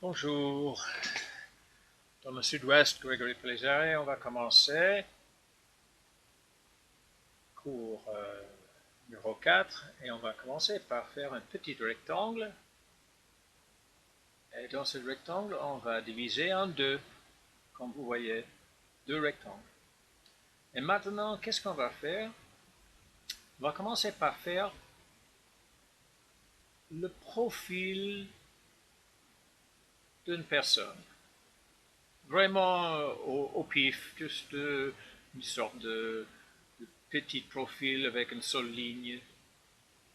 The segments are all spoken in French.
Bonjour, dans le sud-ouest, Gregory Pellizzari, on va commencer cours numéro 4 et on va commencer par faire un petit rectangle et dans ce rectangle on va diviser en deux, comme vous voyez, deux rectangles. Et maintenant, qu'est-ce qu'on va faire? On va commencer par faire le profil d'une personne. Vraiment au pif, juste une sorte de petit profil avec une seule ligne,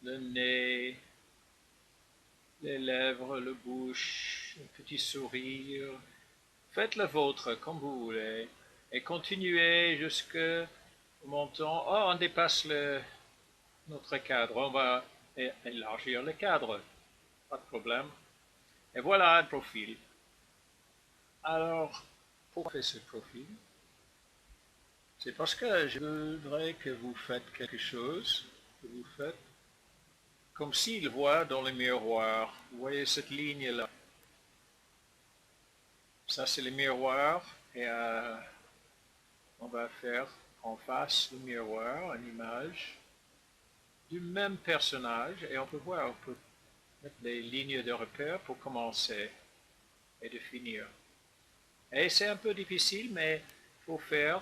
le nez, les lèvres, la bouche, un petit sourire. Faites le vôtre comme vous voulez et continuez jusqu'au montant. Oh, on dépasse notre cadre, on va élargir le cadre, pas de problème. Et voilà le profil. Alors, pourquoi faire ce profil? C'est parce que je voudrais que vous faites quelque chose, que vous faites comme s'il voit dans le miroir. Vous voyez cette ligne-là. Ça, c'est le miroir. Et on va faire en face du miroir une image du même personnage. Et on peut voir, on peut mettre les lignes de repère pour commencer et de finir. Et c'est un peu difficile, mais il faut faire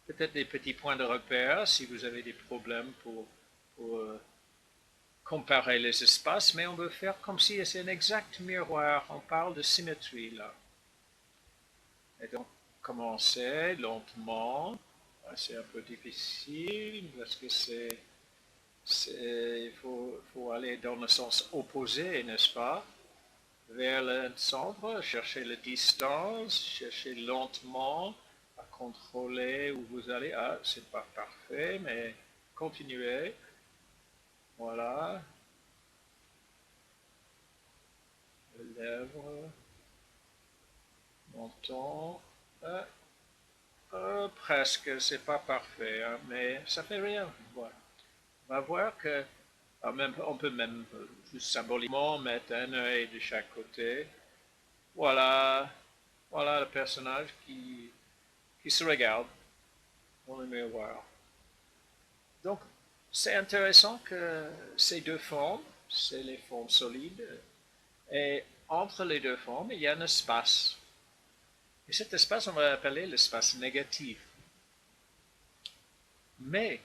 peut-être des petits points de repère si vous avez des problèmes pour comparer les espaces, mais on veut faire comme si c'est un exact miroir. On parle de symétrie là. Et donc, commencer lentement. C'est un peu difficile parce que il faut aller dans le sens opposé, n'est-ce pas? Vers le centre, chercher la distance, chercher lentement à contrôler où vous allez. Ah, c'est pas parfait, mais continuez. Voilà. Les lèvres, menton. Presque, c'est pas parfait, hein, mais ça fait rien. Voilà. On va voir que on peut même juste symboliquement mettre un œil de chaque côté. Voilà, voilà le personnage qui se regarde dans le miroir. Donc, c'est intéressant que ces deux formes, c'est les formes solides, et entre les deux formes, il y a un espace. Et cet espace, on va l'appeler l'espace négatif. Mais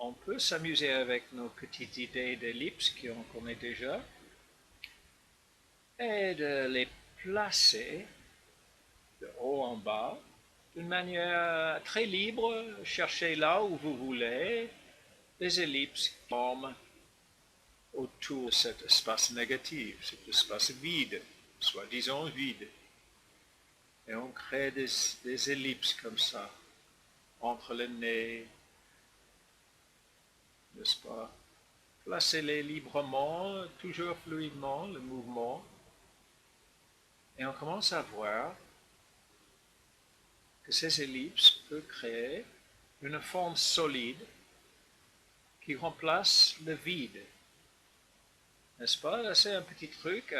on peut s'amuser avec nos petites idées d'ellipse qu'on connaît déjà et de les placer de haut en bas d'une manière très libre. Cherchez là où vous voulez les ellipses qui forment autour de cet espace négatif, cet espace vide, soi-disant vide. Et on crée des ellipses comme ça entre le nez, n'est-ce pas? Placez-les librement, toujours fluidement, le mouvement. Et on commence à voir que ces ellipses peuvent créer une forme solide qui remplace le vide. N'est-ce pas? C'est un petit truc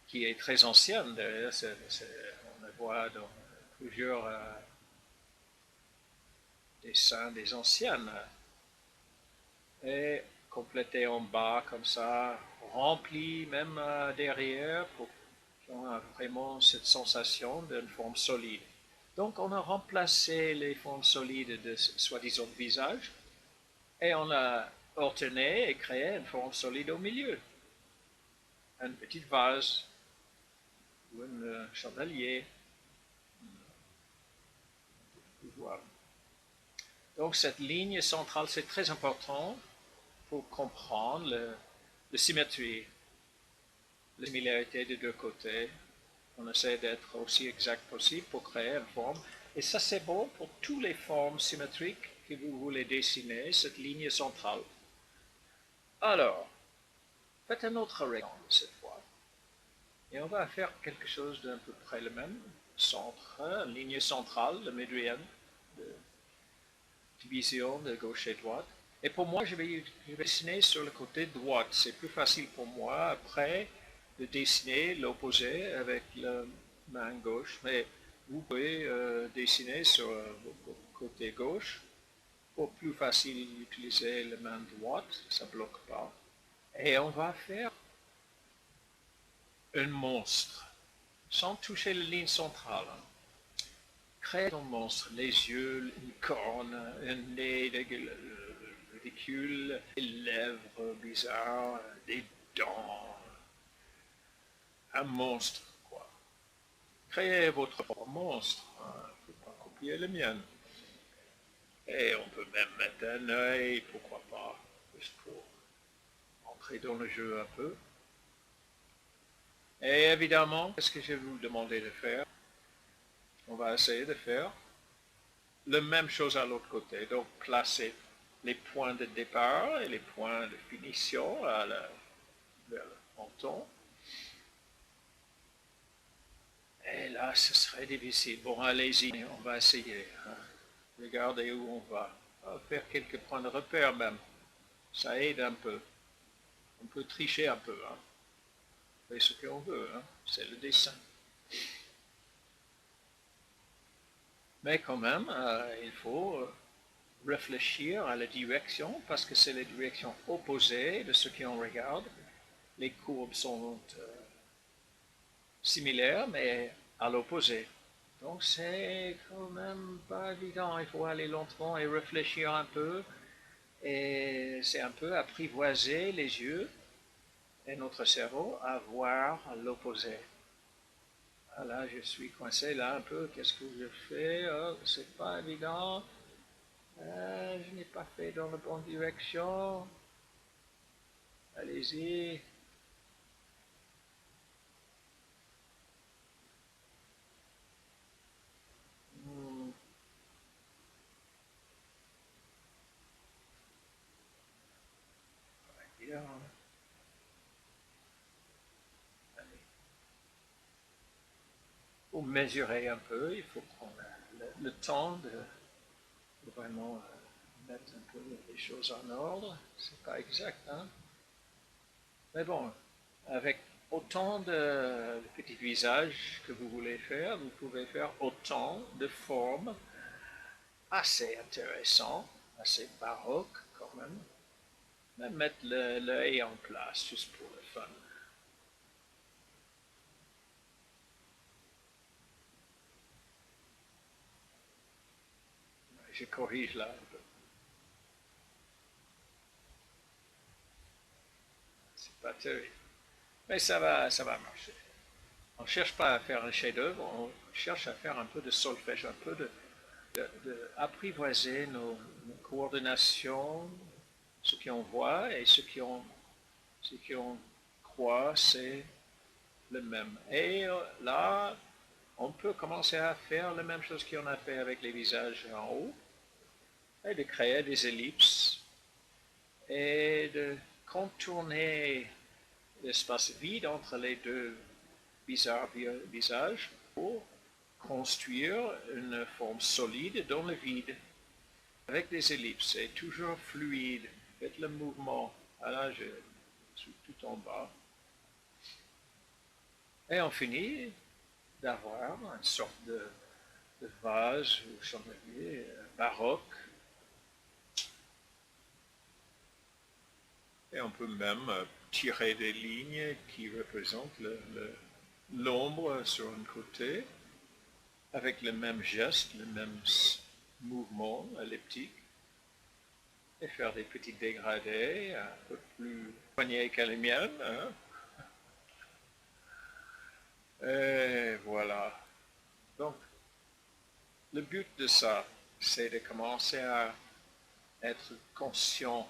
qui est très ancien. On le voit dans plusieurs dessins des anciennes. Et complété en bas comme ça, rempli même derrière pour qu'on ait vraiment cette sensation d'une forme solide. Donc on a remplacé les formes solides de soi-disant visage et on a ordonné et créé une forme solide au milieu. Un petit vase ou un chandelier. Voilà. Donc cette ligne centrale, c'est très important pour comprendre la symétrie, la similarité des deux côtés. On essaie d'être aussi exact possible pour créer une forme. Et ça, c'est bon pour toutes les formes symétriques que vous voulez dessiner, cette ligne centrale. Alors, faites un autre rectangle cette fois. Et on va faire quelque chose d'un peu près le même. Centre, une ligne centrale, la médiane, de division de gauche et droite. Et pour moi, je vais dessiner sur le côté droit. C'est plus facile pour moi. Après, de dessiner l'opposé avec la main gauche, mais vous pouvez dessiner sur votre côté gauche. Pour plus facile d'utiliser la main droite, ça ne bloque pas. Et on va faire un monstre, sans toucher la ligne centrale. Créer un monstre, les yeux, une corne, un nez ridicule, des lèvres bizarres, des dents. Un monstre, quoi. Créez votre propre monstre. Il ne faut pas copier le mien. Et on peut même mettre un œil, pourquoi pas, juste pour entrer dans le jeu un peu. Et évidemment, qu'est-ce que je vais vous demander de faire? On va essayer de faire la même chose à l'autre côté. Donc, placer les points de départ et les points de finition vers le menton. Et là, ce serait difficile. Bon, allez-y, on va essayer. Regardez où on va. On va faire quelques points de repère même. Ça aide un peu. On peut tricher un peu. On fait ce qu'on veut. C'est le dessin. Mais quand même, il faut réfléchir à la direction parce que c'est la direction opposée de ce qu'on regarde. Les courbes sont similaires, mais à l'opposé. Donc c'est quand même pas évident. Il faut aller lentement et réfléchir un peu. Et c'est un peu apprivoiser les yeux et notre cerveau à voir l'opposé. Ah, là, je suis coincé là un peu. Qu'est-ce que je fais? Oh, c'est pas évident. Je n'ai pas fait dans la bonne direction. Allez-y. Hmm. Bien. Allez. Pour mesurer un peu, il faut prendre le temps de vraiment mettre un peu les choses en ordre. C'est pas exact, hein? Mais bon, avec autant de petits visages que vous voulez faire, vous pouvez faire autant de formes assez intéressantes, assez baroques quand même. Même mettre l'œil en place, juste pour le fun. Je corrige là un peu. C'est pas terrible. Mais ça va marcher. On ne cherche pas à faire un chef-d'œuvre, on cherche à faire un peu de solfège, un peu de apprivoiser nos coordinations, ce qu'on voit et ce qu'on croit, c'est le même. Et là, on peut commencer à faire la même chose qu'on a fait avec les visages en haut, et de créer des ellipses et de contourner l'espace vide entre les deux visages pour construire une forme solide dans le vide avec des ellipses. C'est toujours fluide. Faites le mouvement. Ah là, je suis tout en bas. Et on finit d'avoir une sorte de vase ou chandelier baroque. Et on peut même tirer des lignes qui représentent l'ombre sur un côté avec le même geste, le même mouvement elliptique et faire des petits dégradés un peu plus poignés que les miennes. Et voilà. Donc, le but de ça, c'est de commencer à être conscient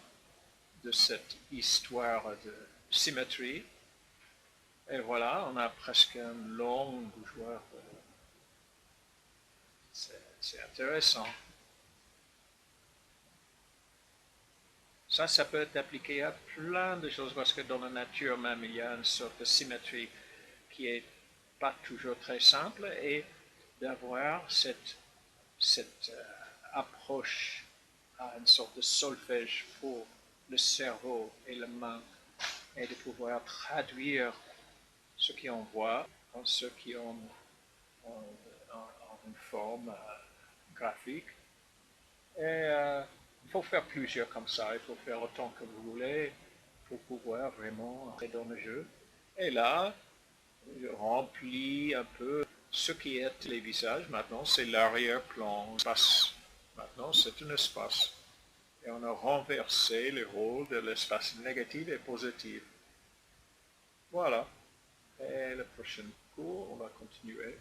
de cette histoire de symétrie. Et voilà, on a presque un long bougeoir. C'est intéressant. Ça peut être appliqué à plein de choses parce que dans la nature même, il y a une sorte de symétrie qui est pas toujours très simple et d'avoir cette approche à une sorte de solfège pour le cerveau et la main et de pouvoir traduire ceux qui en voient, ceux qui ont une forme graphique. Et il faut faire plusieurs comme ça, il faut faire autant que vous voulez pour pouvoir vraiment entrer dans le jeu. Et là, je remplis un peu ce qui est les visages. Maintenant, c'est l'arrière-plan, espace. Maintenant, c'est un espace. Et on a renversé le rôle de l'espace négatif et positif. Voilà. Et le prochain cours, on va continuer.